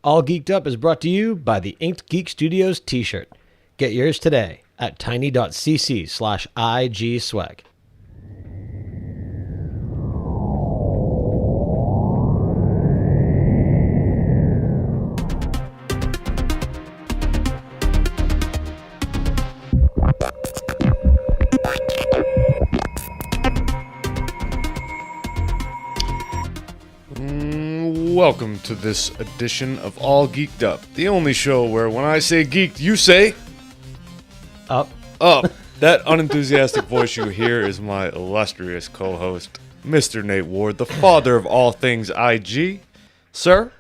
All Geeked Up is brought to you by the Inked Geek Studios t-shirt. Get yours today at tiny.cc/igswag. Welcome to this edition of All Geeked Up, the only show where when I say geeked, you say Up. up. That unenthusiastic voice you hear is my illustrious co-host, Mr. Nate Ward, the father of all things IG. Sir?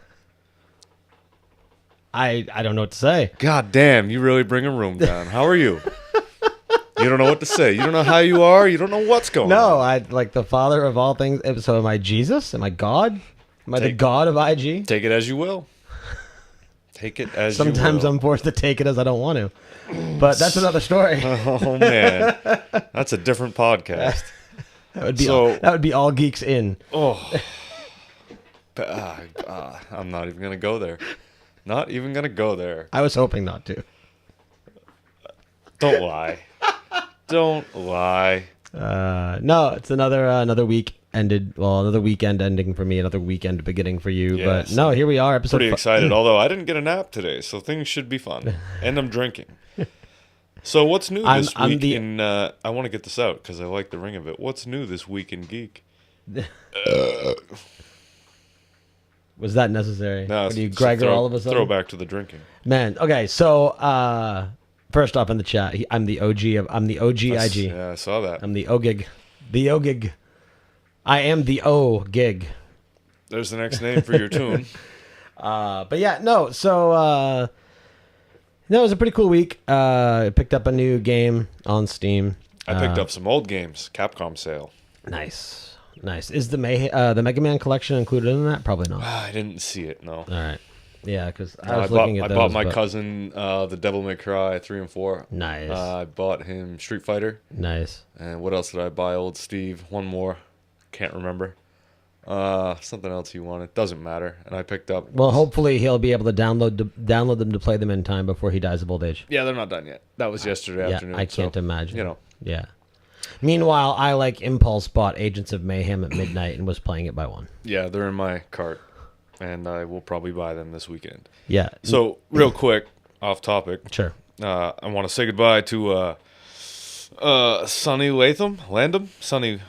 I don't know what to say. God damn, you really bring a room down. How are you? You don't know what to say. You don't know how you are. You don't know what's going on. No, I like the father of all things. So am I Jesus? Am I God? Am I the God of IG? Take it as you will. Take it as Sometimes you will. I'm forced to take it as I don't want to. But that's another story. Oh, man. That's a different podcast. That would be all geeks in. Oh. I'm not even going to go there. Not even going to go there. I was hoping not to. Don't lie. Don't lie. No, it's another week ended. Well, another weekend ending for me, another weekend beginning for you. Yes. But no, here we are. Episode Pretty excited, although I didn't get a nap today, so things should be fun. And I'm drinking. So what's new this week in... I want to get this out because I like the ring of it. What's new this week in Geek? Was that necessary? No, Or do you Gregor all of a sudden? Throw back to the drinking. Man, okay, so first off in the chat, I'm the OG IG. Yeah, I saw that. I'm the O-Gig. The O-Gig. I am the O-Gig. There's the next name for your tune. But yeah, no, so no, it was a pretty cool week. I picked up a new game on Steam. I picked up some old games. Capcom sale. Nice. Is the Mega Man collection included in that? Probably not. I didn't see it, no. All right. Yeah, because I was looking at those. I bought my cousin the Devil May Cry 3 and 4. Nice. I bought him Street Fighter. Nice. And what else did I buy? Old Steve. One more. Can't remember. Something else he wanted. Doesn't matter. And I picked up... Well, hopefully he'll be able to download them to play them in time before he dies of old age. Yeah, they're not done yet. That was yesterday afternoon. I can't imagine. You know. Yeah. Meanwhile, I impulse bought Agents of Mayhem at midnight and was playing it by 1. Yeah, they're in my cart. And I will probably buy them this weekend. Yeah. So, real quick, off topic. Sure. I want to say goodbye to Sonny Landham. Sonny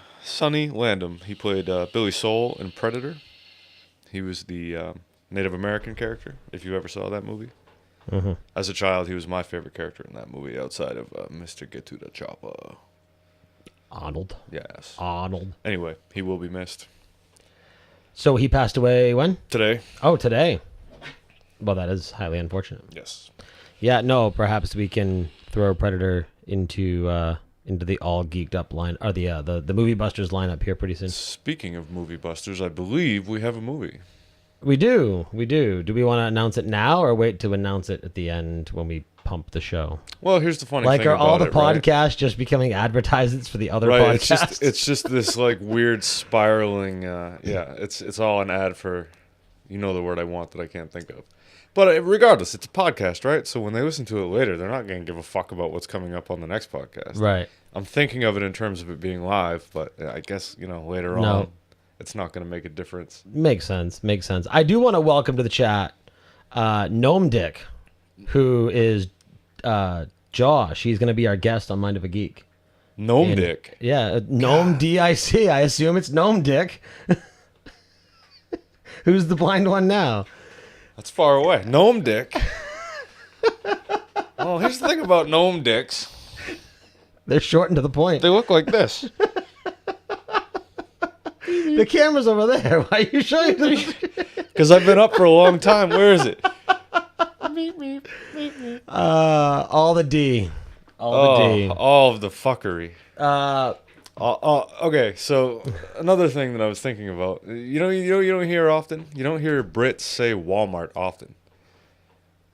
Landham. He played Billy Soul in Predator. He was the Native American character, if you ever saw that movie. Mm-hmm. As a child, he was my favorite character in that movie outside of Mr. Get to the Chopper. Arnold. Yes. Arnold. Anyway, he will be missed. So he passed away when? Today. Oh, today. Well, that is highly unfortunate. Yes. Yeah, no, perhaps we can throw Predator into the All Geeked Up line, or the Movie Busters lineup here pretty soon. Speaking of Movie Busters, I believe we have a movie. We do. Do we want to announce it now or wait to announce it at the end when we pump the show? Well, here's the funny thing about it, are all the right? podcasts just becoming advertisements for the other podcasts? It's just this weird spiraling. It's all an ad for, the word I want that I can't think of. But regardless, it's a podcast, right? So when they listen to it later, they're not going to give a fuck about what's coming up on the next podcast. Right. I'm thinking of it in terms of it being live, but I guess, later on, it's not going to make a difference. Makes sense. I do want to welcome to the chat Gnome Dick, who is Josh. He's going to be our guest on Mind of a Geek. Gnome Dick? Yeah, Gnome D-I-C. I assume it's Gnome Dick. Who's the blind one now? That's far away. Gnome Dick. Oh, here's the thing about Gnome Dicks. They're short and to the point. They look like this. The camera's over there. Why are you showing them? Because I've been up for a long time. Where is it? All the D. All of the fuckery. Okay, so another thing that I was thinking about. You don't hear often? You don't hear Brits say Walmart often.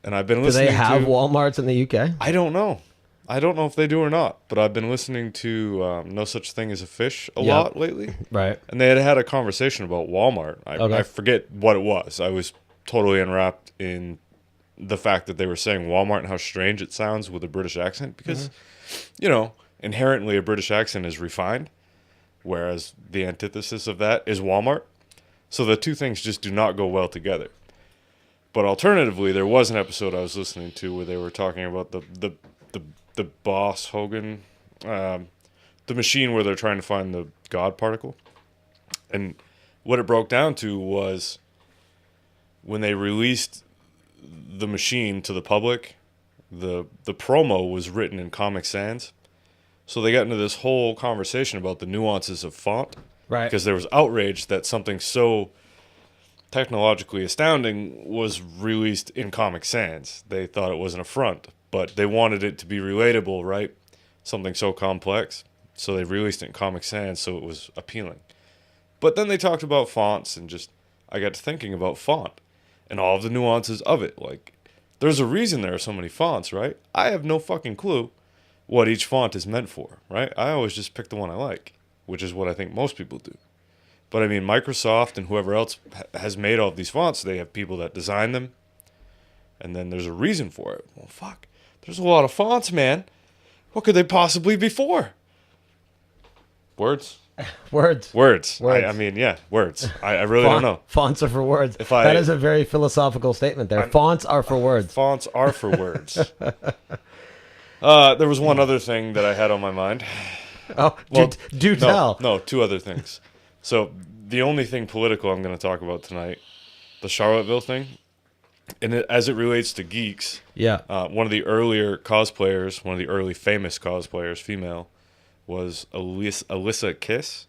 And I've been listening to... Do they have Walmarts in the UK? I don't know. I don't know if they do or not, but I've been listening to No Such Thing as a Fish a lot lately. Right. And they had a conversation about Walmart. I forget what it was. I was totally enwrapped in the fact that they were saying Walmart and how strange it sounds with a British accent because, you know, inherently a British accent is refined, whereas the antithesis of that is Walmart. So the two things just do not go well together. But alternatively, there was an episode I was listening to where they were talking about the Boss Hogan, the machine where they're trying to find the God particle. And what it broke down to was when they released the machine to the public, the promo was written in Comic Sans. So they got into this whole conversation about the nuances of font. Right. Because there was outrage that something so technologically astounding was released in Comic Sans. They thought it was an affront, but they wanted it to be relatable, right? Something so complex. So they released it in Comic Sans so it was appealing. But then they talked about fonts and just, I got to thinking about font and all of the nuances of it. Like, there's a reason there are so many fonts, right? I have no fucking clue what each font is meant for, right? I always just pick the one I like, which is what I think most people do. But I mean, Microsoft and whoever else has made all of these fonts, they have people that design them. And then there's a reason for it. Well, fuck. There's a lot of fonts, man. What could they possibly be for? Words? Words. I mean, yeah, words. I really don't know. Fonts are for words. That is a very philosophical statement there. Fonts are for words. Fonts are for words. There was one other thing that I had on my mind. Oh, well, do tell. No, two other things. So the only thing political I'm going to talk about tonight, the Charlottesville thing, and as it relates to geeks, one of the earlier cosplayers, one of the early famous cosplayers, female, was Alyssa Kiss.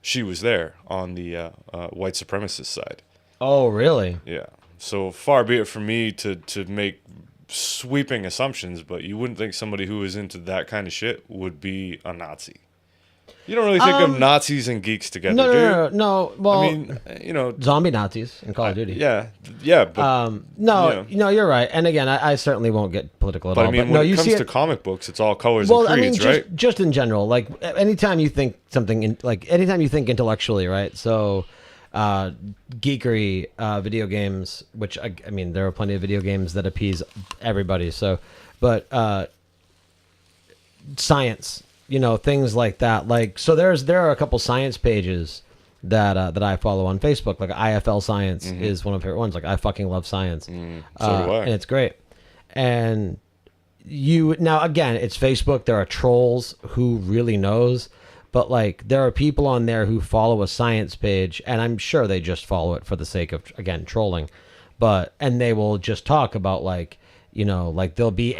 She was there on the white supremacist side. Oh, really? Yeah. So far be it from me to make sweeping assumptions, but you wouldn't think somebody who is into that kind of shit would be a Nazi. You don't really think of Nazis and geeks together, do you? No. Well, I mean, you know, zombie Nazis in Call of Duty. Yeah. But, no, you're right. And again, I certainly won't get political at all. But I mean, when it comes to comic books, it's all colors and creeds, right? Just in general, like anytime you think anytime you think intellectually, right? So, geekery, video games, which I mean, there are plenty of video games that appease everybody. So, but science. You know, things like that. Like, so there are a couple science pages that I follow on Facebook. Like IFL Science is one of my favorite ones. Like, I fucking love science. So do I. And it's great. And now again, it's Facebook. There are trolls. Who really knows? But like, there are people on there who follow a science page, and I'm sure they just follow it for the sake of, again, trolling. And they will just talk about like, you know, like they'll be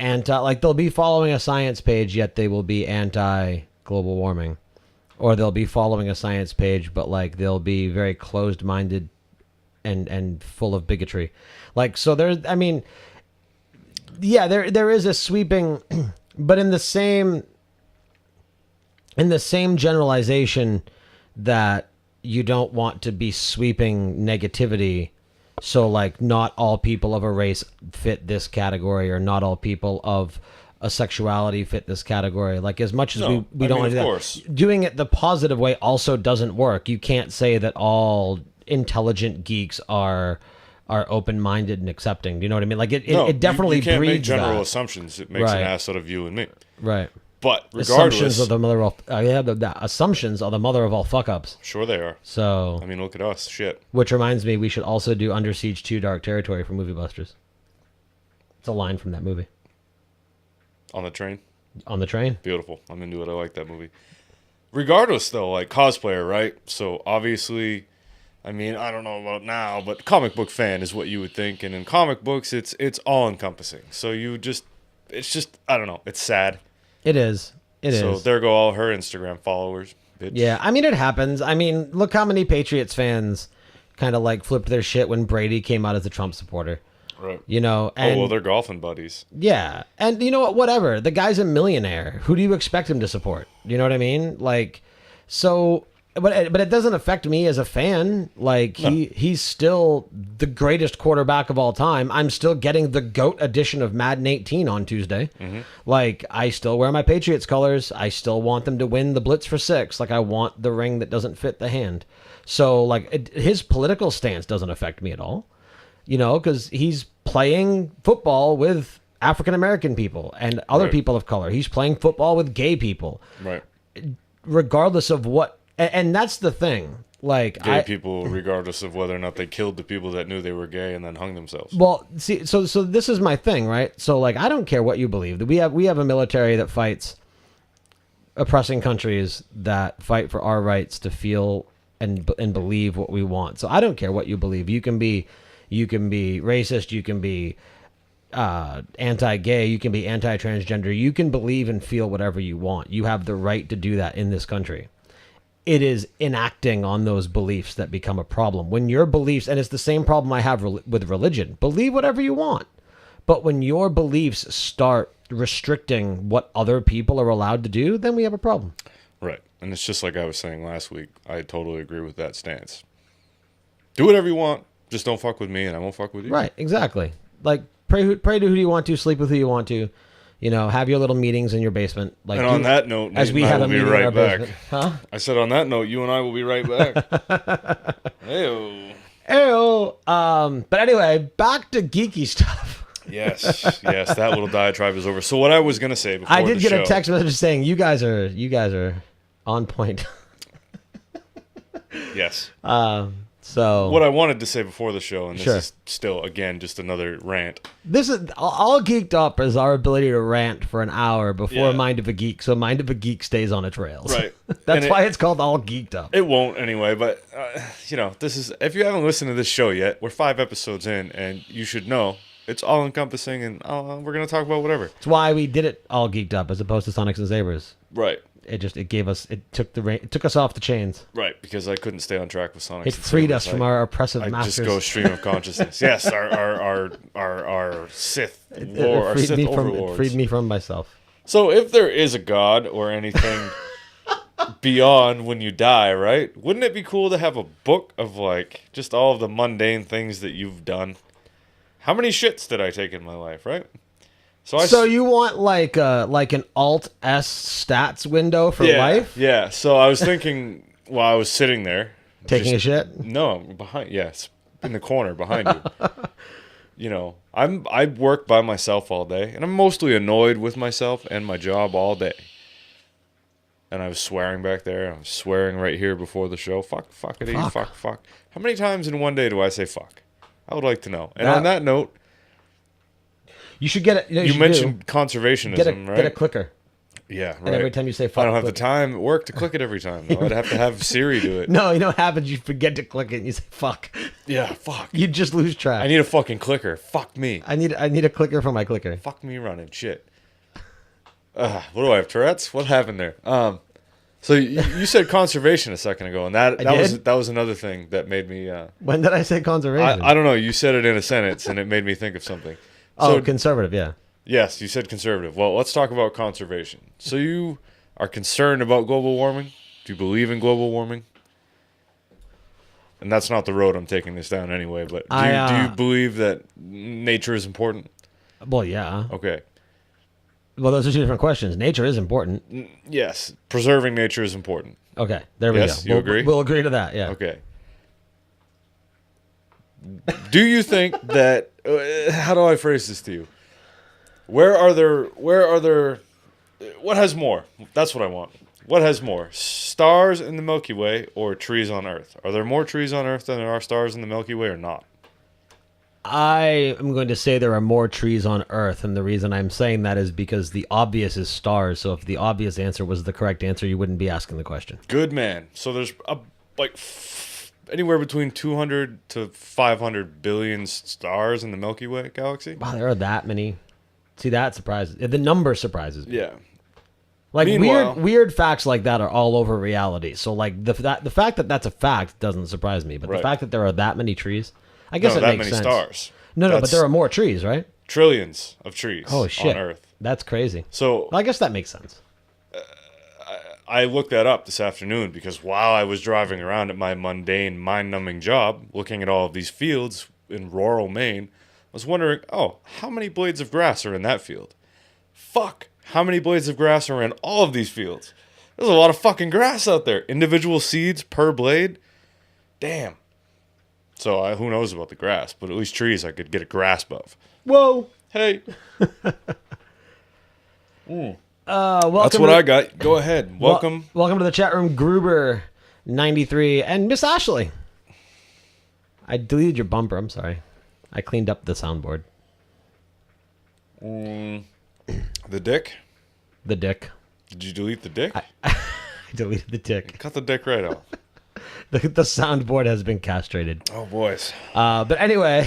following a science page, yet they will be anti global warming, or they'll be following a science page, but like they'll be very closed minded and full of bigotry. Like, so there is a sweeping, but in the same generalization that you don't want to be sweeping negativity. So, like, not all people of a race fit this category, or not all people of a sexuality fit this category. Like, as much as we don't want to do that, doing it the positive way also doesn't work. You can't say that all intelligent geeks are open-minded and accepting. Do you know what I mean? Like, it definitely you can't make breeds general that. assumptions. It makes an ass out of you and me. Right. But regardless, assumptions are the mother of assumptions are the mother of all fuck ups. Sure they are. So I mean, look at us, shit. Which reminds me, we should also do Under Siege 2: Dark Territory for Movie Busters. It's a line from that movie. On the train. On the train. Beautiful. I'm into it. I like that movie. Regardless, though, like cosplayer, right? So obviously, I mean, I don't know about now, but comic book fan is what you would think, and in comic books, it's all encompassing. So it's just I don't know. It's sad. It is. So there go all her Instagram followers, bitch. Yeah, I mean, it happens. I mean, look how many Patriots fans kind of like flipped their shit when Brady came out as a Trump supporter. Right. You know, and they're golfing buddies. Yeah. And you know what? Whatever. The guy's a millionaire. Who do you expect him to support? You know what I mean? Like, so, but it doesn't affect me as a fan. Like, No. he's still the greatest quarterback of all time. I'm still getting the GOAT edition of Madden 18 on Tuesday. Mm-hmm. Like, I still wear my Patriots colors. I still want them to win the Blitz for 6. Like, I want the ring that doesn't fit the hand. So, like, his political stance doesn't affect me at all. because he's playing football with African American people and other people of color. He's playing football with gay people. Right. Regardless of what, and that's the thing. Like Gay people, regardless of whether or not they killed the people that knew they were gay and then hung themselves. Well, see, so this is my thing, right? So, like, I don't care what you believe. We have a military that fights oppressing countries that fight for our rights to feel and believe what we want. So I don't care what you believe. You can be racist. You can be anti-gay. You can be anti-transgender. You can believe and feel whatever you want. You have the right to do that in this country. It is enacting on those beliefs that become a problem. When your beliefs, and it's the same problem I have with religion, believe whatever you want. But when your beliefs start restricting what other people are allowed to do, then we have a problem. Right. And it's just like I was saying last week. I totally agree with that stance. Do whatever you want. Just don't fuck with me and I won't fuck with you. Right, exactly. Like, pray to who you want to, sleep with who you want to. Have your little meetings in your basement. Like, and on that note, as we have a meeting right in our back. basement. Huh? I said on that note, you and I will be right back. Ew. But anyway, back to geeky stuff. Yes, that little diatribe is over. So what I was gonna say before I did get show, a text message saying you guys are on point. Yes. So what I wanted to say before the show, and this Sure. is still again just another rant. this is all Geeked Up is our ability to rant for an hour before Yeah. Mind of a Geek, so Mind of a Geek stays on its rails. Right. That's And why it's called All Geeked Up. It won't anyway, but this is, if you haven't listened to this show yet, we're 5 episodes in, and you should know it's all encompassing, and we're gonna talk about whatever. It's why we did it All Geeked Up as opposed to Sonics and Sabers. Right. It took us off the chains. Right, because I couldn't stay on track with Sonic. It freed us from our oppressive I masters. just go stream of consciousness. Yes, our Sith It freed Sith me from overlords. it freed me from myself. So if there is a god or anything beyond when you die, right? Wouldn't it be cool to have a book of like just all of the mundane things that you've done? How many shits did I take in my life, right? So you want like an Alt S stats window for life? Yeah. So I was thinking while I was sitting there. Taking a shit? No, behind. Yes, in the corner behind you. I work by myself all day, and I'm mostly annoyed with myself and my job all day. And I was swearing back there. I was swearing right here before the show. Fuckity, fuck. How many times in one day do I say fuck? I would like to know. And on that note, you should get it. you mentioned conservationism, right? Get a clicker. Yeah, right. And every time you say fuck, I don't have click the time at work to click it every time. Though. I'd have to have Siri do it. No, you know what happens? You forget to click it and you say fuck. Yeah, fuck. You just lose track. I need a fucking clicker. Fuck me. I need a clicker for my clicker. Fuck me running. Shit. What do I have, Tourette's? What happened there? So you said conservation a second ago, and that was another thing that made me. When did I say conservation? I don't know. You said it in a sentence, and it made me think of something. So, conservative, yeah. Yes, you said conservative. Well, let's talk about conservation. So you are concerned about global warming? Do you believe in global warming? And that's not the road I'm taking this down anyway, but do you believe that nature is important? Well, yeah. Okay. Well, those are two different questions. Nature is important. Yes, preserving nature is important. Okay, there we Yes, go. you agree? We'll agree to that, yeah. Okay. Do you think that how do I phrase this to you? Where are there what has more? That's what I want. What has more? Stars in the Milky Way or trees on Earth? Are there more trees on Earth than there are stars in the Milky Way or not? I am going to say there are more trees on Earth, and the reason I'm saying that is because the obvious is stars, so if the obvious answer was the correct answer, you wouldn't be asking the question. Good man. So there's anywhere between 200 to 500 billion stars in the Milky Way galaxy? Wow, there are that many. See, that surprises. The number surprises me. Yeah. Like Meanwhile, weird facts like that are all over reality. So like the fact that that's a fact doesn't surprise me, but the fact that there are that many trees, I guess it makes sense. that many stars. No, but there are more trees, right? Trillions of trees Oh shit, on Earth. That's crazy. So well, I guess that makes sense. I looked that up this afternoon because while I was driving around at my mundane, mind-numbing job, looking at all of these fields in rural Maine, I was wondering, how many blades of grass are in that field? Fuck, how many blades of grass are in all of these fields? There's a lot of fucking grass out there. Individual seeds per blade? Damn. So who knows about the grass? But at least trees I could get a grasp of. Whoa. Hey. Welcome That's what I got. Go ahead. Welcome. Welcome to the chat room, Gruber93 and Miss Ashley. I deleted your bumper. I'm sorry. I cleaned up the soundboard. The dick? The dick. Did you delete the dick? I deleted the dick. Cut the dick right off. The soundboard has been castrated. Oh, boys. But anyway,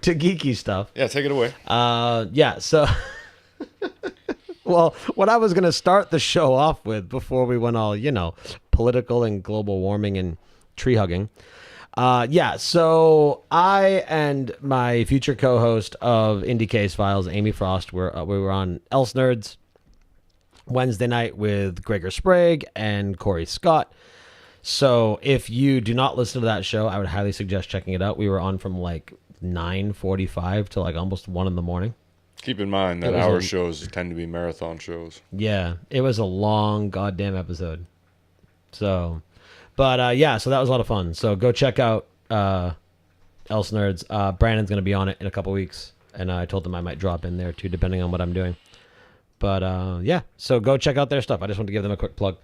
to geeky stuff. Yeah, take it away. Yeah, so... Well, what I was going to start the show off with before we went all, political and global warming and tree hugging. So I and my future co-host of Indie Case Files, Amy Frost, we were on Else Nerds Wednesday night with Gregor Sprague and Corey Scott. So if you do not listen to that show, I would highly suggest checking it out. We were on from like 9:45 to like almost 1 in the morning. Keep in mind that our shows tend to be marathon shows. Yeah, it was a long goddamn episode. So, but so that was a lot of fun. So go check out Else Nerds. Brandon's going to be on it in a couple weeks, and I told him I might drop in there too, depending on what I'm doing. But so go check out their stuff. I just want to give them a quick plug.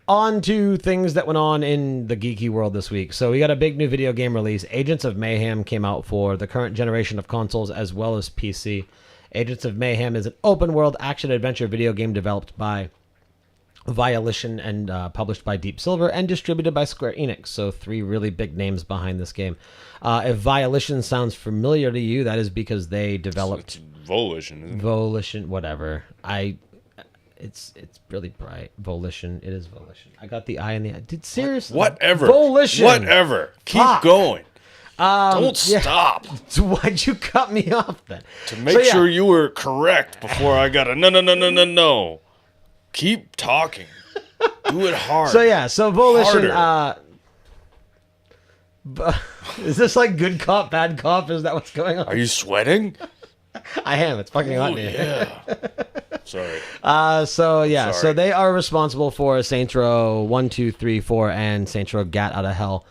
On to things that went on in the geeky world this week. So we got a big new video game release. Agents of Mayhem came out for the current generation of consoles as well as PC. Agents of Mayhem is an open-world action-adventure video game developed by Volition and published by Deep Silver and distributed by Square Enix. So 3 really big names behind this game. If Volition sounds familiar to you, that is because they developed... It's Volition, isn't it? Volition, whatever. It's really bright. Volition. It is Volition. I got the I in the I. Did seriously? Whatever. Volition. Whatever. Keep going. Don't stop. Why'd you cut me off then? To make sure you were correct before I got a no. Keep talking. Do it hard. So Volition. Is this like good cop, bad cop? Is that what's going on? Are you sweating? I am. It's fucking hot in here. Yeah. Sorry. So they are responsible for Saints Row 1, 2, 3, 4, and Saints Row Gat Out of Hell.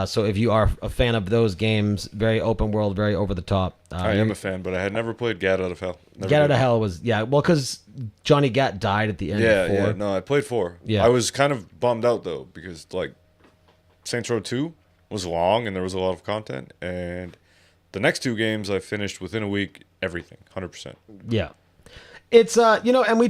So if you are a fan of those games, very open world, very over the top. I am a fan, but I had never played Gat Out of Hell. Gat Out of Hell was, because Johnny Gat died at the end of 4. Yeah, no, I played 4. Yeah. I was kind of bummed out, though, because, Saints Row 2 was long, and there was a lot of content, and the next 2 games I finished within a week, everything, 100%. Yeah. It's, and we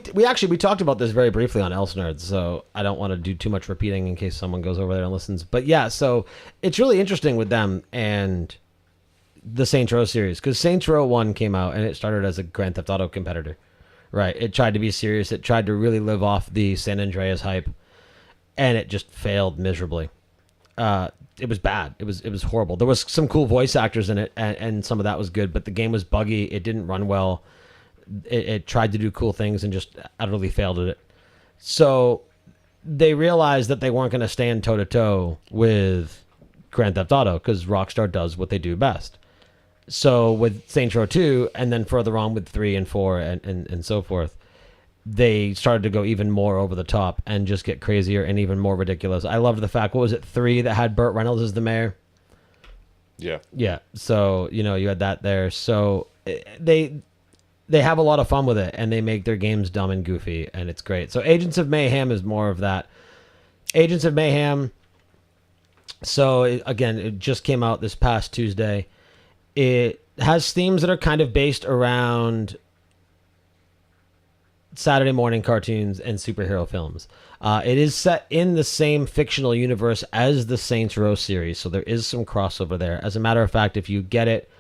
talked about this very briefly on Else Nerds, so I don't want to do too much repeating in case someone goes over there and listens. But yeah, so it's really interesting with them and the Saints Row series, because Saints Row 1 came out and it started as a Grand Theft Auto competitor, right? It tried to be serious. It tried to really live off the San Andreas hype, and it just failed miserably. It was bad. It was horrible. There was some cool voice actors in it, and some of that was good, but the game was buggy. It didn't run well. It tried to do cool things and just utterly failed at it. So they realized that they weren't going to stand toe-to-toe with Grand Theft Auto because Rockstar does what they do best. So with Saints Row 2, and then further on with 3 and 4 and so forth, they started to go even more over the top and just get crazier and even more ridiculous. I loved the fact, 3 that had Burt Reynolds as the mayor? Yeah. Yeah, so, you had that there. So they have a lot of fun with it, and they make their games dumb and goofy, and it's great. So Agents of Mayhem is more of that. Agents of Mayhem, so again, it just came out this past Tuesday. It has themes that are kind of based around Saturday morning cartoons and superhero films. It is set in the same fictional universe as the Saints Row series, so there is some crossover there. As a matter of fact, if you get it,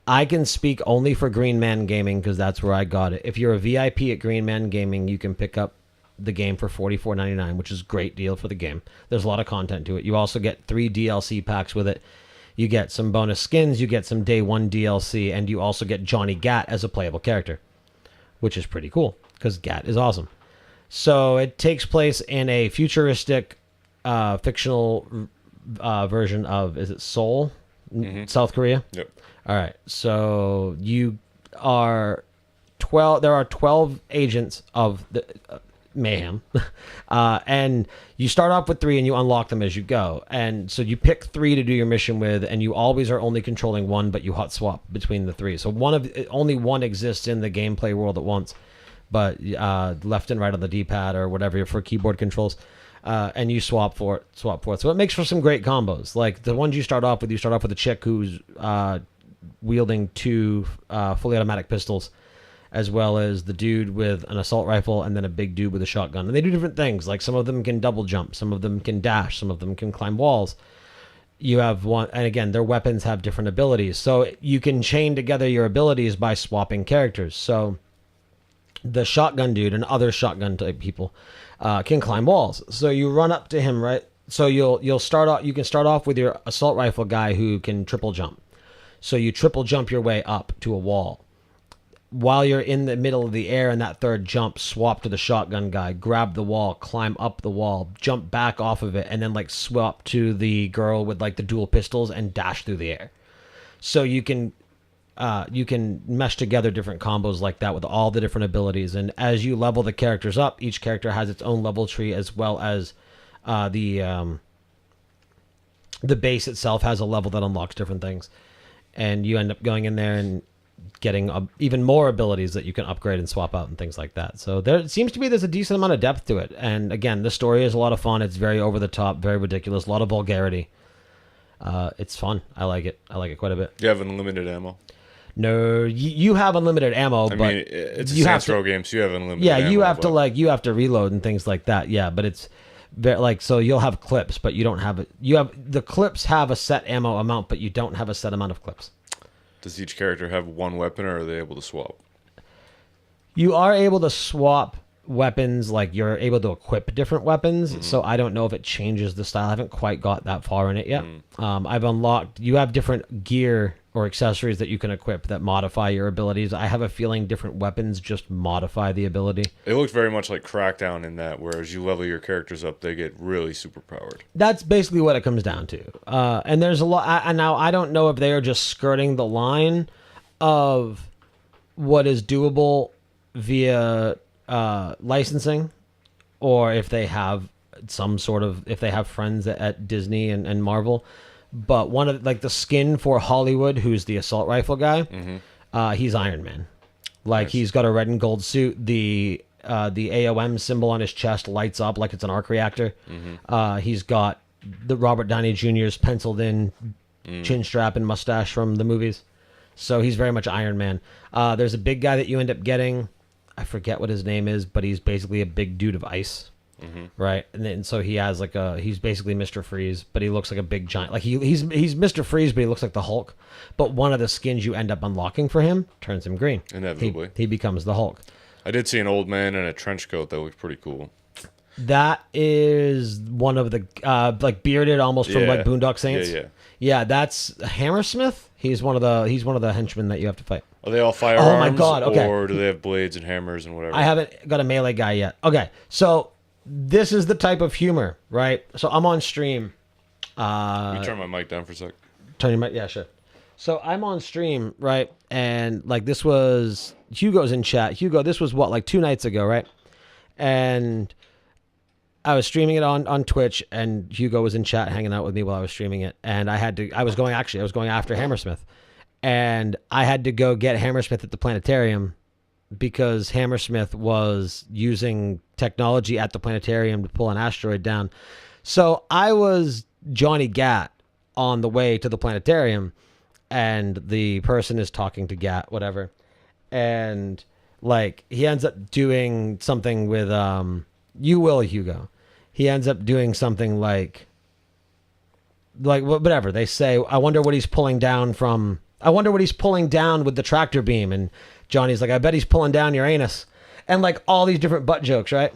I can speak only for Green Man Gaming because that's where I got it. If you're a VIP at Green Man Gaming, you can pick up the game for $44.99, which is a great deal for the game. There's a lot of content to it. You also get 3 DLC packs with it. You get some bonus skins, you get some Day 1 DLC, and you also get Johnny Gat as a playable character, which is pretty cool because Gat is awesome. So it takes place in a futuristic, fictional version of, is it Seoul, South Korea? Yep. All right, so there are 12 agents of Mayhem. And you start off with 3 and you unlock them as you go. And so you pick 3 to do your mission with, and you always are only controlling one, but you hot swap between the 3. So only one exists in the gameplay world at once, but left and right on the D-pad or whatever for keyboard controls. And you swap for it. So it makes for some great combos. Like the ones you start off with a chick who's wielding 2 fully automatic pistols, as well as the dude with an assault rifle and then a big dude with a shotgun. And they do different things. Like some of them can double jump, some of them can dash, some of them can climb walls. You have one, and again, their weapons have different abilities. So you can chain together your abilities by swapping characters. So the shotgun dude and other shotgun type people can climb walls. So you run up to him, right? So you can start off with your assault rifle guy who can triple jump. So you triple jump your way up to a wall. While you're in the middle of the air in that third jump, swap to the shotgun guy, grab the wall, climb up the wall, jump back off of it, and then like swap to the girl with like the dual pistols and dash through the air. So you can mesh together different combos like that with all the different abilities. And as you level the characters up, each character has its own level tree, as well as the base itself has a level that unlocks different things. And you end up going in there and getting even more abilities that you can upgrade and swap out and things like that. So there seems to be there's a decent amount of depth to it. And again, the story is a lot of fun. It's very over the top, very ridiculous, a lot of vulgarity. It's fun. I like it. I like it quite a bit. You have unlimited ammo? No, you have unlimited ammo, but it's a Saints Row game, so you have unlimited ammo. Yeah, you have to reload and things like that. Yeah, but it's very, so you'll have clips, but you don't have it. The clips have a set ammo amount, but you don't have a set amount of clips. Does each character have one weapon, or are they able to swap? You are able to swap weapons, like you're able to equip different weapons. So I don't know if it changes the style. I haven't quite got that far in it yet. I've unlocked, you have different gear or accessories that you can equip that modify your abilities. I have a feeling different weapons just modify the ability. It looks very much like Crackdown in that, whereas you level your characters up, they get really super powered. That's basically what it comes down to. And there's a lot. Now, I don't know if they are just skirting the line of what is doable via licensing, or if they have if they have friends at Disney and Marvel. But one of the skin for Hollywood, who's the assault rifle guy, he's Iron Man. Nice. He's got a red and gold suit. The AOM symbol on his chest lights up like it's an arc reactor. He's got the Robert Downey Jr.'s penciled in chin strap and mustache from the movies. So he's very much Iron Man. There's a big guy that you end up getting. I forget what his name is, but he's basically a big dude of ice. Right, and then so he has he's basically Mr. Freeze, but he looks like a big giant. He's Mr. Freeze, but he looks like the Hulk. But one of the skins you end up unlocking for him turns him green. Inevitably, he becomes the Hulk. I did see an old man in a trench coat that looked pretty cool. That is one of the bearded, almost from Boondock Saints. Yeah. That's Hammersmith. He's one of the henchmen that you have to fight. Are they all firearms? Oh my god! Okay. Or do they have blades and hammers and whatever? I haven't got a melee guy yet. Okay, so. This is the type of humor, right? So I'm on stream. Can you turn my mic down for a sec? Turn your mic, yeah, sure. So I'm on stream, right? And this was Hugo's in chat. Hugo, this was 2 nights ago, right? And I was streaming it on Twitch, and Hugo was in chat hanging out with me while I was streaming it. And I was going after Hammersmith, and I had to go get Hammersmith at the planetarium, because Hammersmith was using technology at the planetarium to pull an asteroid down. So I was Johnny Gat on the way to the planetarium, and the person is talking to Gat, whatever. And he ends up doing something with, you will, Hugo. He ends up doing something whatever. They say, I wonder what he's pulling down with the tractor beam. And Johnny's like, I bet he's pulling down Uranus. And all these different butt jokes, right?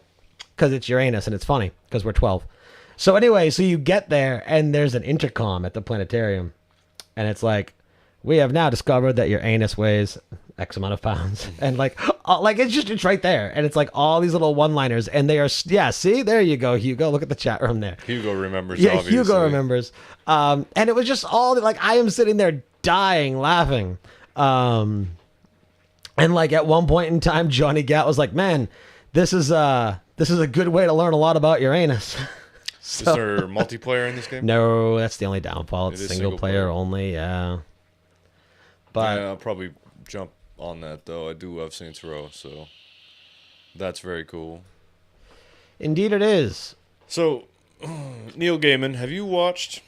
Because it's Uranus and it's funny because we're 12. So anyway, so you get there and there's an intercom at the planetarium. And it's we have now discovered that your anus weighs X amount of pounds. And it's right there. And it's all these little one-liners. And they are, see, there you go, Hugo. Look at the chat room there. Hugo remembers, yeah, obviously. Hugo remembers. And it was just all, I am sitting there dying laughing. And at one point in time, Johnny Gat was like, man, this is This is a good way to learn a lot about your anus. Is there multiplayer in this game? No, that's the only downfall. It's It is single single player player. only, yeah. But Yeah, I'll probably jump on that, though. I do love Saints Row, so that's very cool. indeed it is. So, Neil Gaiman, have you watched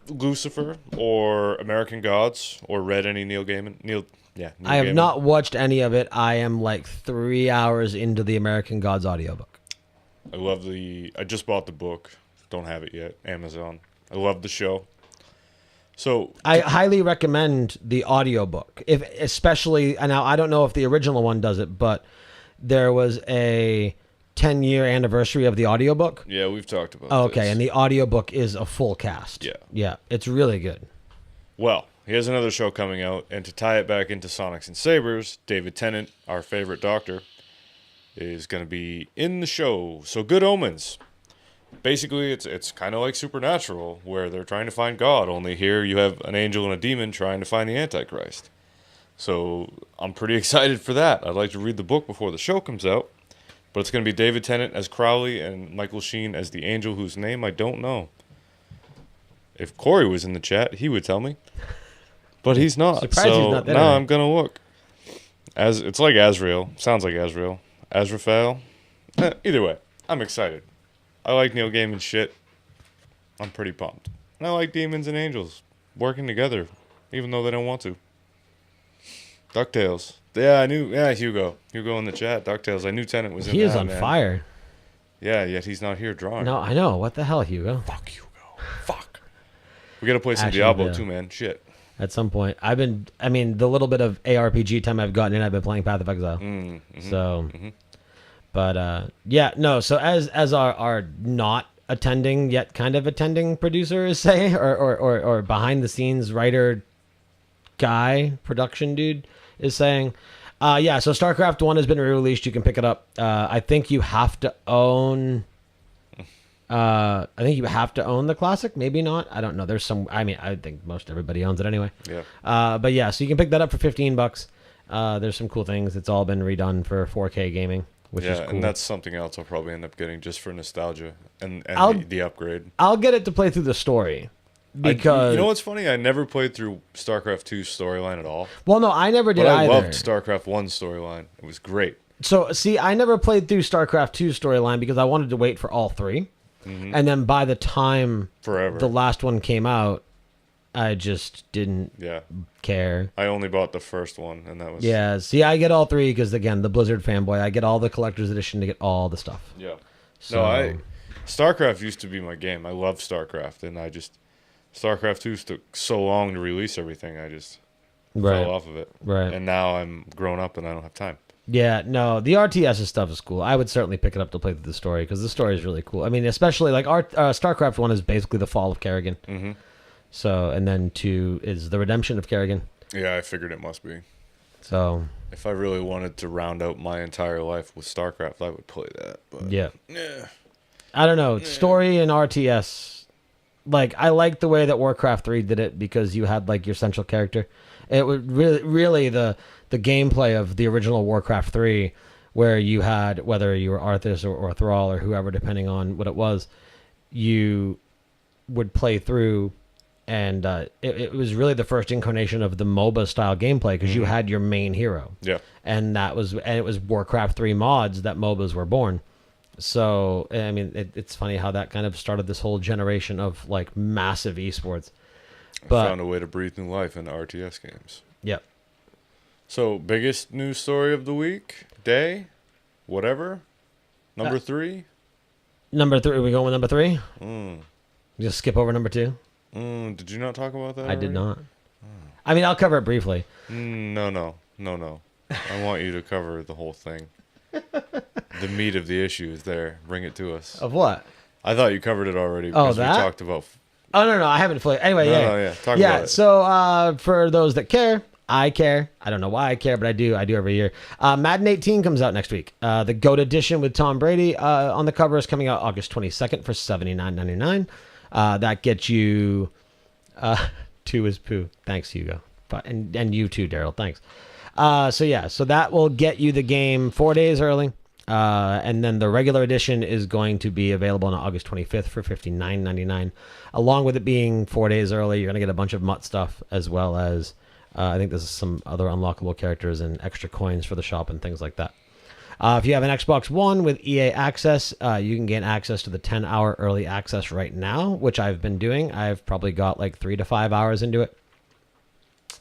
Lucifer or American Gods or read any Neil Gaiman? Neil I have Gaiman? not watched any of it. I am like 3 hours into the American Gods audiobook. I just bought the book. Don't have it yet. Amazon. I love the show. So I highly recommend the audiobook. Especially now I don't know if the original one does it, but there was a 10-year anniversary of the audiobook. yeah, we've talked about Okay, this. and the audiobook is a full cast. Yeah. Yeah, it's really good. Well, he has another show coming out, and to tie it back into Sonics and Sabers, David Tennant, our favorite doctor, is going to be in the show. So Good Omens. Basically, it's kind of like Supernatural, where they're trying to find God, only here you have an angel and a demon trying to find the Antichrist. So I'm pretty excited for that. I'd like to read the book before the show comes out, but it's going to be David Tennant as Crowley and Michael Sheen as the angel whose name I don't know. If Corey was in the chat, he would tell me. But he's not. Surprised he's not there. Now I'm going to look. It's like Azrael. Sounds like Azrael. Azrael. Either way, I'm excited. I like Neil Gaiman's shit. I'm pretty pumped. And I like demons and angels working together, even though they don't want to. DuckTales. Yeah, I knew. Yeah, Hugo. Hugo in the chat. DuckTales. I knew Tennant was in He that, is on man. fire. Yeah, yet he's not here drawing. No, I know. What the hell, Hugo? Fuck Hugo. Fuck. We gotta play some Actually, Diablo yeah. too, man. Shit. At some point, the little bit of ARPG time I've gotten in, I've been playing Path of Exile. So, but yeah, no. So as our not attending yet kind of attending producer is saying, or behind the scenes writer guy, production dude is saying, yeah. So StarCraft 1 has been re-released. You can pick it up. I think you have to own. I think you have to own the classic. Maybe not. I don't know. There's some. I mean, I think most everybody owns it anyway. Yeah. But yeah, so you can pick that up for $15. There's some cool things. It's all been redone for 4K gaming, which is cool. And that's something else I'll probably end up getting just for nostalgia and the upgrade. I'll get it to play through the story because you know what's funny? I never played through StarCraft 2's storyline at all. well, no, I never did But I either. loved StarCraft 1's storyline. It was great. So see, I never played through StarCraft 2's storyline because I wanted to wait for all three. And then by the time Forever. the last one came out, I just didn't Yeah. care. I only bought the first one, and that was... Yeah, see, I get all three because, again, the Blizzard fanboy. I get all the collector's edition to get all the stuff. Yeah. So, StarCraft used to be my game. I love StarCraft, and StarCraft 2 took so long to release everything, I just fell off of it. Right. And now I'm grown up, and I don't have time. Yeah, no, the RTS stuff is cool. I would certainly pick it up to play through the story because the story is really cool. I mean, especially like StarCraft 1 is basically the fall of Kerrigan. Mm-hmm. So, and then 2 is the redemption of Kerrigan. Yeah, I figured it must be. So, If I really wanted to round out my entire life with StarCraft, I would play that. But yeah. yeah. I don't know. Story and RTS, like, I like the way that Warcraft 3 did it because you had, like, your central character. It was really the gameplay of the original Warcraft 3, where you had, whether you were Arthas or Thrall or whoever, depending on what it was, you would play through, and it was really the first incarnation of the MOBA style gameplay because you had your main hero. Yeah. And it was Warcraft 3 mods that MOBAs were born. So, I mean, it's funny how that kind of started this whole generation of, like, massive esports. But, I found a way to breathe new life into RTS games. Yep. So, biggest news story of the week? Day? Whatever? Number 3? Number 3. Are we going with number 3? Mm. Just skip over number 2? Did you not talk about that I did already? not. I mean, I'll cover it briefly. No. I want you to cover the whole thing. The meat of the issue is there. Bring it to us. Of what? I thought you covered it already Oh, because we that? talked about... Oh, no, I haven't played. Anyway, No, talk about it. So for those that care, I care. I don't know why I care, but I do. I do every year. Madden 18 comes out next week. The G.O.A.T edition with Tom Brady on the cover is coming out August 22nd for $79.99. That gets you 2 is poo. Thanks, Hugo. And you too, Daryl. Thanks. So that will get you the game 4 days early. And then the regular edition is going to be available on August 25th for $59.99. Along with it being 4 days early, you're going to get a bunch of MUT stuff, as well as I think there's some other unlockable characters and extra coins for the shop and things like that. If you have an Xbox One with EA Access, you can gain access to the 10-hour early access right now, which I've been doing. I've probably got like 3 to 5 hours into it.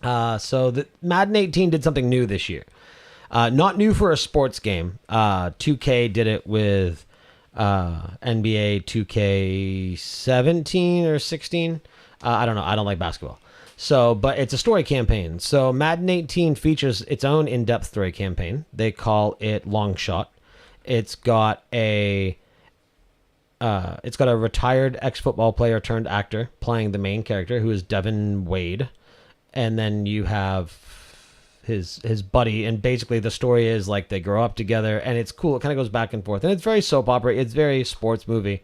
So the Madden 18 did something new this year. Not new for a sports game. 2K did it with NBA 2K17 or 16. I don't know. I don't like basketball. So, but it's a story campaign. So Madden 18 features its own in-depth story campaign. They call it Long Shot. It's got a retired ex-football player turned actor playing the main character, who is Devin Wade. And then you have his buddy, and basically the story is like they grow up together, and it's cool. It kind of goes back and forth, and it's very soap opera. It's very sports movie.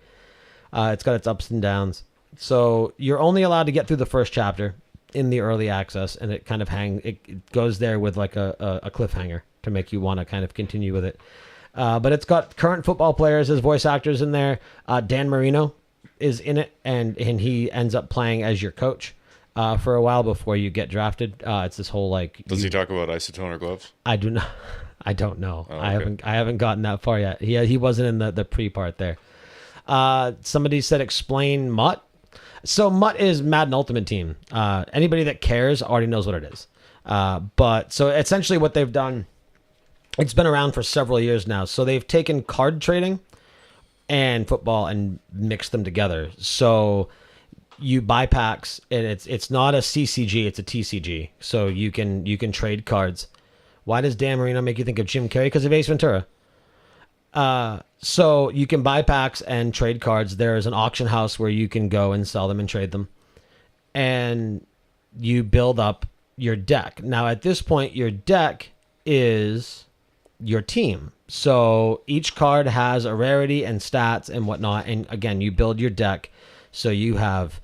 It's got its ups and downs. So you're only allowed to get through the first chapter in the early access, and it kind of it goes there with like a cliffhanger to make you want to kind of continue with it. But it's got current football players as voice actors in there. Dan Marino is in it, and he ends up playing as your coach for a while before you get drafted. It's this whole like. Does he talk about isotoner gloves? I do not. I don't know. Oh, okay. I haven't gotten that far yet. He wasn't in the pre part there. Somebody said explain MUT. So MUT is Madden Ultimate Team. Anybody that cares already knows what it is. But so essentially what they've done, it's been around for several years now. So they've taken card trading and football and mixed them together. So you buy packs, and it's not a CCG, it's a TCG. So you can trade cards. Why does Dan Marino make you think of Jim Carrey? Because of Ace Ventura. So you can buy packs and trade cards. There is an auction house where you can go and sell them and trade them. And you build up your deck. Now, at this point, your deck is your team. So each card has a rarity and stats and whatnot. And again, you build your deck. So you have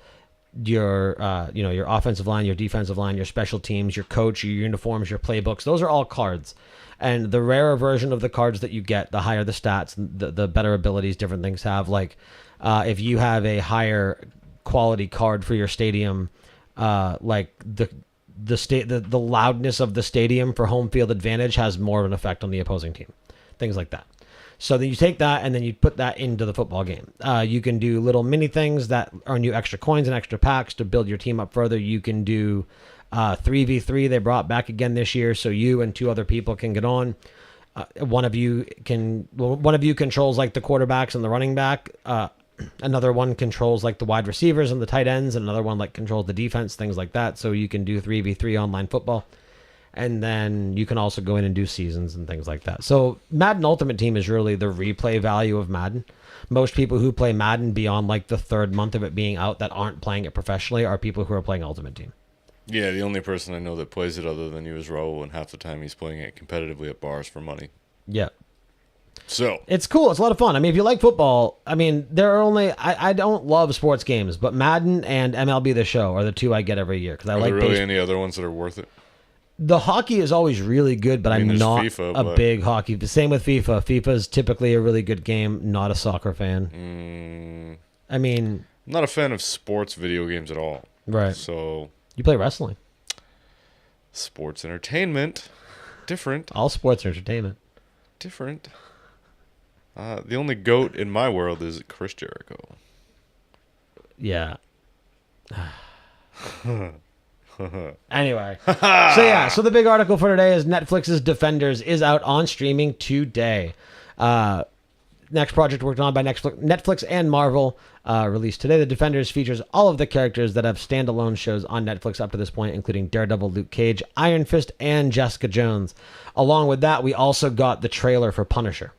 your your offensive line, your defensive line, your special teams, your coach, your uniforms, your playbooks. Those are all cards. And the rarer version of the cards that you get, the higher the stats, the better abilities different things have. Like if you have a higher quality card for your stadium, like the loudness of the stadium for home field advantage has more of an effect on the opposing team. Things like that. So then you take that and then you put that into the football game. You can do little mini things that earn you extra coins and extra packs to build your team up further. You can do 3v3 they brought back again this year, so you and 2 other people can get on. One of you controls like the quarterbacks and the running back. Another one controls like the wide receivers and the tight ends, and another one like controls the defense, things like that. So you can do 3v3 online football. And then you can also go in and do seasons and things like that. So Madden Ultimate Team is really the replay value of Madden. Most people who play Madden beyond like the 3rd month of it being out that aren't playing it professionally are people who are playing Ultimate Team. Yeah, the only person I know that plays it other than you is Raul, and half the time he's playing it competitively at bars for money. Yeah. So it's cool. It's a lot of fun. I mean, if you like football, I mean, there are only I don't love sports games, but Madden and MLB The Show are the 2 I get every year because I like. Are there really any other ones that are worth it? The hockey is always really good, but I'm not FIFA, a big hockey. The same with FIFA. FIFA is typically a really good game. Not a soccer fan. I mean, I'm not a fan of sports video games at all. Right. So you play wrestling. Sports entertainment, different. All sports entertainment, different. The only GOAT in my world is Chris Jericho. Yeah. Anyway, so the big article for today is Netflix's Defenders is out on streaming today. Next project worked on by Netflix and Marvel, released today. The Defenders features all of the characters that have standalone shows on Netflix up to this point, including Daredevil, Luke Cage, Iron Fist, and Jessica Jones. Along with that, we also got the trailer for Punisher.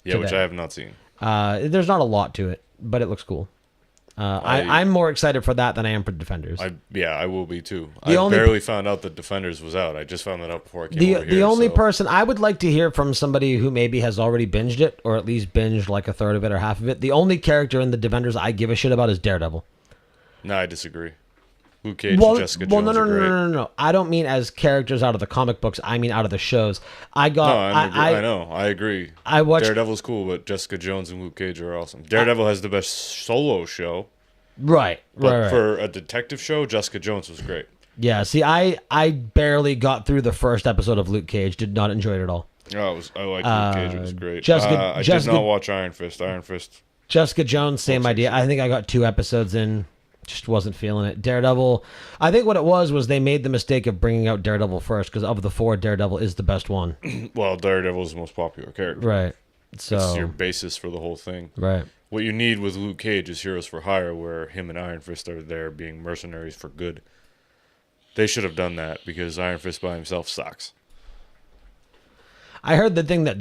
Yeah, today. Which I have not seen. There's not a lot to it, but it looks cool. I'm more excited for that than I am for Defenders. I will be too. I barely found out that Defenders was out. I just found that out before I came over here. The only person I would like to hear from somebody who maybe has already binged it, or at least binged like a third of it or half of it. The only character in the Defenders I give a shit about is Daredevil. No, I disagree. Luke Cage and Jessica Jones no, are great. no. I don't mean as characters out of the comic books. I mean out of the shows. I know. I agree. I watched Daredevil's cool, but Jessica Jones and Luke Cage are awesome. Daredevil has the best solo show. Right. For a detective show, Jessica Jones was great. Yeah. See, I barely got through the first episode of Luke Cage. Did not enjoy it at all. Oh, I liked Luke Cage. It was great. I did not watch Iron Fist. Jessica Jones, same idea. I think I got 2 episodes in. Just wasn't feeling it. Daredevil, I think what it was they made the mistake of bringing out Daredevil first, because of the 4, Daredevil is the best one. Well, Daredevil is the most popular character. Right. So it's your basis for the whole thing. Right. What you need with Luke Cage is Heroes for Hire, where him and Iron Fist are there being mercenaries for good. They should have done that, because Iron Fist by himself sucks. I heard the thing that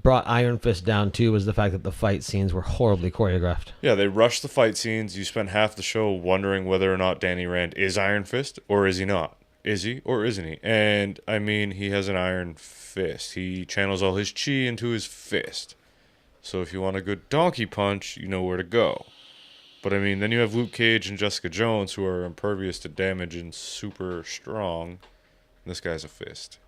brought Iron Fist down too was the fact that the fight scenes were horribly choreographed. Yeah, they rushed the fight scenes. You spend half the show wondering whether or not Danny Rand is Iron Fist or is he not. Is he or isn't he? And I mean, he has an iron fist. He channels all his chi into his fist. So if you want a good donkey punch, you know where to go. But I mean, then you have Luke Cage and Jessica Jones, who are impervious to damage and super strong. This guy's a fist.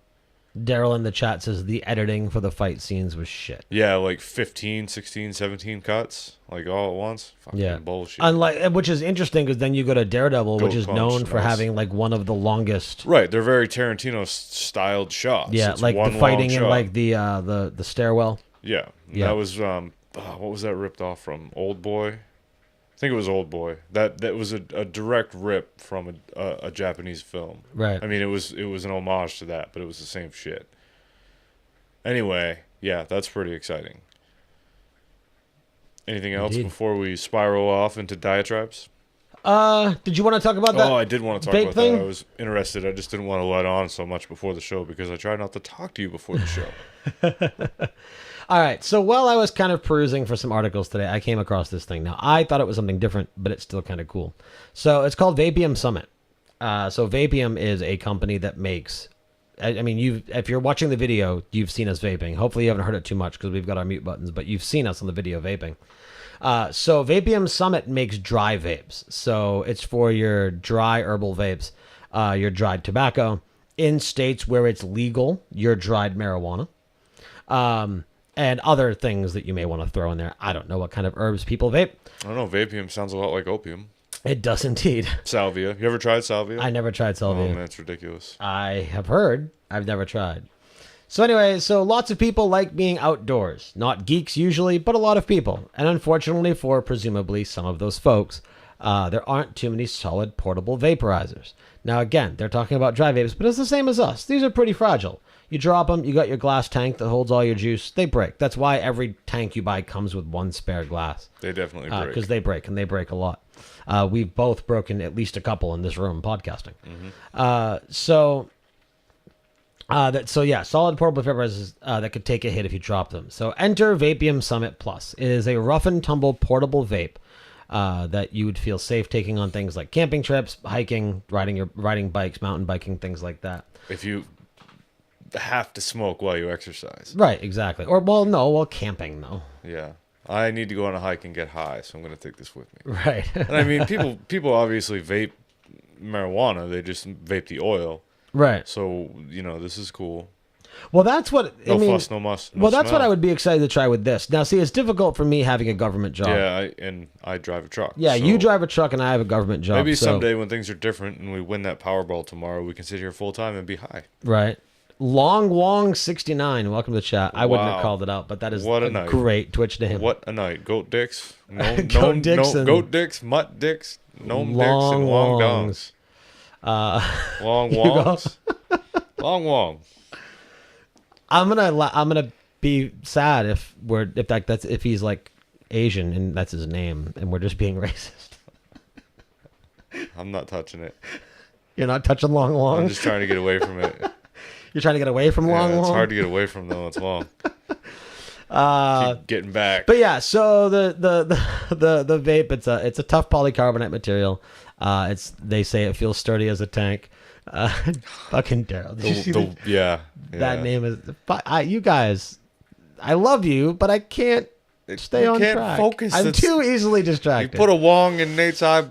Daryl in the chat says the editing for the fight scenes was shit. Yeah, like 15, 16, 17 cuts, like all at once. Fucking bullshit. Which is interesting, because then you go to Daredevil, which is known for having like one of the longest. Right, they're very Tarantino styled shots. Yeah, it's like the fighting in like the stairwell. Yeah, that was what was that ripped off from? Old Boy. I think it was Old Boy. That was a direct rip from a Japanese film. Right. I mean, it was an homage to that, but it was the same shit. Anyway, yeah, that's pretty exciting. Anything else before we spiral off into diatribes? Did you want to talk about that? Oh, I did want to talk about that. I was interested. I just didn't want to let on so much before the show, because I try not to talk to you before the show. All right, so while I was kind of perusing for some articles today, I came across this thing. Now, I thought it was something different, but it's still kind of cool. So it's called Vapium Summit. So Vapium is a company that makes... I mean, if you're watching the video, you've seen us vaping. Hopefully you haven't heard it too much, because we've got our mute buttons, but you've seen us on the video vaping. So Vapium Summit makes dry vapes. So it's for your dry herbal vapes, your dried tobacco. In states where it's legal, your dried marijuana. And other things that you may want to throw in there. I don't know what kind of herbs people vape. I don't know. Vapium sounds a lot like opium. It does indeed. Salvia. You ever tried salvia? I never tried salvia. Oh, man, it's ridiculous. I have heard. I've never tried. So anyway, lots of people like being outdoors. Not geeks usually, but a lot of people. And unfortunately for presumably some of those folks, there aren't too many solid portable vaporizers. Now again, they're talking about dry vapes, but it's the same as us. These are pretty fragile. You drop them, you got your glass tank that holds all your juice. They break. That's why every tank you buy comes with one spare glass. They definitely break. Because they break, and they break a lot. We've both broken at least a couple in this room podcasting. Mm-hmm. Solid portable vaporizers that could take a hit if you drop them. So enter Vapium Summit Plus. It is a rough and tumble portable vape that you would feel safe taking on things like camping trips, hiking, riding bikes, mountain biking, things like that. If you have to smoke while you exercise. Right, exactly. Camping though. Yeah. I need to go on a hike and get high, so I'm going to take this with me. Right. And I mean, people obviously vape marijuana. They just vape the oil. Right. So, this is cool. Well, that's what... No fuss, no muss, no Well, that's smell. what I would be excited to try with this. Now, see, it's difficult for me having a government job. Yeah, I drive a truck. Yeah, so you drive a truck and I have a government job. maybe someday when things are different and we win that Powerball tomorrow, we can sit here full time and be high. Right. Long Wong 69. Welcome to the chat. I wouldn't have Wow. called it out, but that is What a a night. great Twitch to him. What a night. Goat dicks. Goat dicks and- goat dicks, mutt dicks, gnome dicks, Long and long Wongs. dongs. Long Wongs. Long Wong. I'm gonna be sad if he's like Asian and that's his name and we're just being racist. I'm not touching it. You're not touching Long Wong? I'm just trying to get away from it. You're trying to get away from Long Yeah, Wong? it's hard to get away from though. It's long. Keep getting back. But yeah, so the vape, it's a tough polycarbonate material. They say it feels sturdy as a tank. Fucking Daryl. Did you see Yeah. that name is you guys. I love you, but I can't Stay on track. Focus. I'm too easily distracted. You put a Wong in Nate's eye.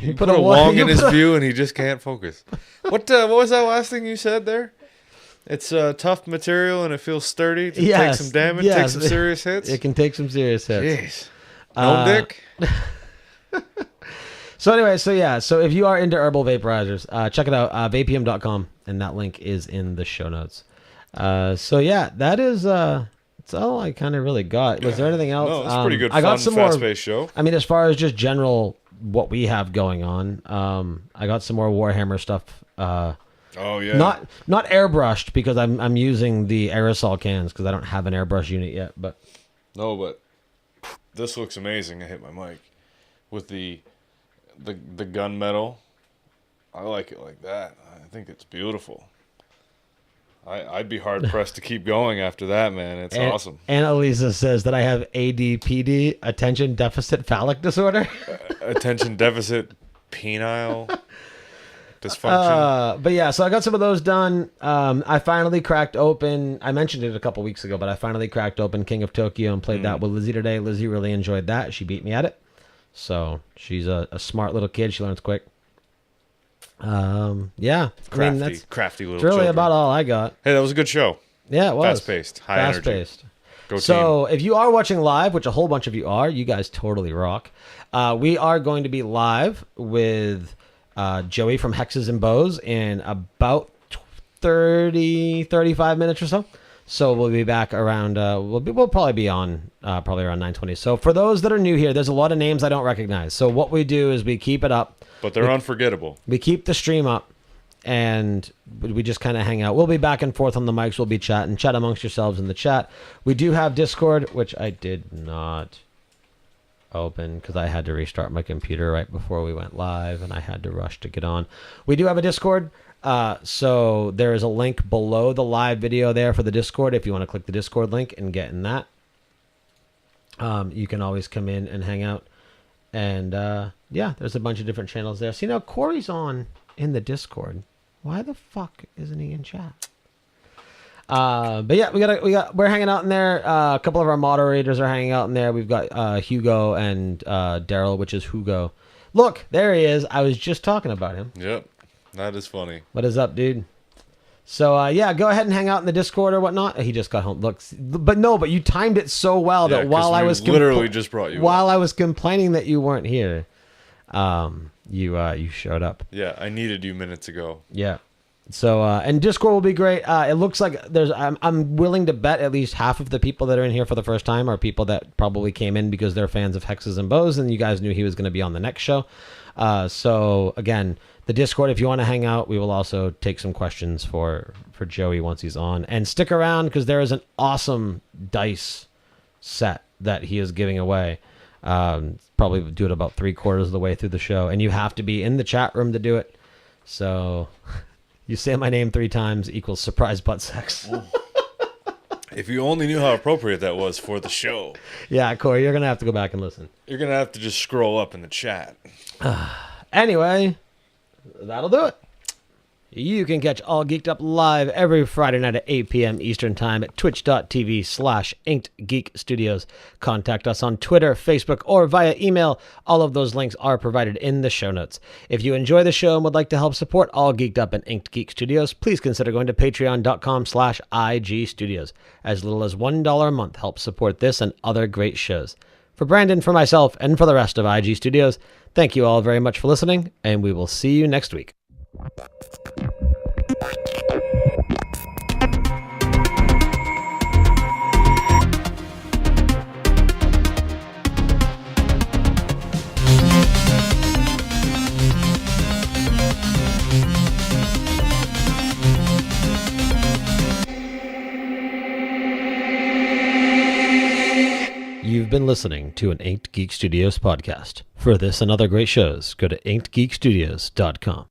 You put a Wong in his view, and he just can't focus. What was that last thing you said there? It's tough material, and it feels sturdy to take some damage, take some serious hits. It can take some serious hits. Jeez. No dick. So anyway, so if you are into herbal vaporizers, check it out, vapium.com, and that link is in the show notes. That is that's all I kind of really got. Was there anything else? No, it's pretty good. I got some more fast-paced show. I mean, as far as just general what we have going on, I got some more Warhammer stuff. Oh yeah. Not airbrushed because I'm using the aerosol cans because I don't have an airbrush unit yet. But this looks amazing. I hit my mic with the gunmetal. I like it like that. I think it's beautiful. I'd be hard pressed to keep going after that, man. It's awesome. Annalisa says that I have ADPD, attention deficit phallic disorder. Attention deficit penile dysfunction. But yeah, so I got some of those done. I finally cracked open. I mentioned it a couple weeks ago, but I finally cracked open King of Tokyo and played that with Lizzie today. Lizzie really enjoyed that. She beat me at it. So she's a smart little kid. She learns quick. Yeah. Crafty little That's really children. about all I got. Hey, that was a good show. Yeah, it was. Fast-paced. High energy. Fast-paced. Go so if you are watching live, which a whole bunch of you are, you guys totally rock. We are going to be live with Joey from Hexes and Bows in about 35 minutes or so. So we'll be back around, we'll probably be on probably around 9:20. So for those that are new here, there's a lot of names I don't recognize. So what we do is we keep it up. But they're unforgettable. We keep the stream up, and we just kind of hang out. We'll be back and forth on the mics. We'll be chatting. Chat amongst yourselves in the chat. We do have Discord, which I did not open because I had to restart my computer right before we went live, and I had to rush to get on. We do have a Discord. So there is a link below the live video there for the Discord. If you want to click the Discord link and get in that, you can always come in and hang out. And yeah, there's a bunch of different channels there. See, now Corey's on in the Discord. Why the fuck isn't he in chat? But yeah, we're hanging out in there. A couple of our moderators are hanging out in there. We've got Hugo and Daryl, which is Hugo. Look, there he is. I was just talking about him. Yep, that is funny. What is up, dude? So yeah, go ahead and hang out in the Discord or whatnot. He just got home. Look, but you timed it so well that while I was literally just brought you while I was complaining that you weren't here, you showed up. Yeah, I needed you minutes ago. Yeah. So and Discord will be great. It looks like I'm willing to bet at least half of the people that are in here for the first time are people that probably came in because they're fans of Hexes and Bows, and you guys knew he was going to be on the next show. So again, the Discord, if you want to hang out, we will also take some questions for Joey once he's on. And stick around because there is an awesome dice set that he is giving away. Probably do it about 3/4 of the way through the show, and you have to be in the chat room to do it. So you say my name 3 times equals surprise butt sex. If you only knew how appropriate that was for the show. Yeah, Corey, you're going to have to go back and listen. You're going to have to just scroll up in the chat. Anyway, that'll do it. You can catch All Geeked Up live every Friday night at 8 p.m. Eastern Time at twitch.tv/InkedGeekStudios. Contact us on Twitter, Facebook, or via email. All of those links are provided in the show notes. If you enjoy the show and would like to help support All Geeked Up and Inked Geek Studios, please consider going to patreon.com/IGStudios. As little as $1 a month helps support this and other great shows. For Brandon, for myself, and for the rest of IG Studios, thank you all very much for listening, and we will see you next week. You've been listening to an Inked Geek Studios podcast. For this and other great shows, go to inkedgeekstudios.com.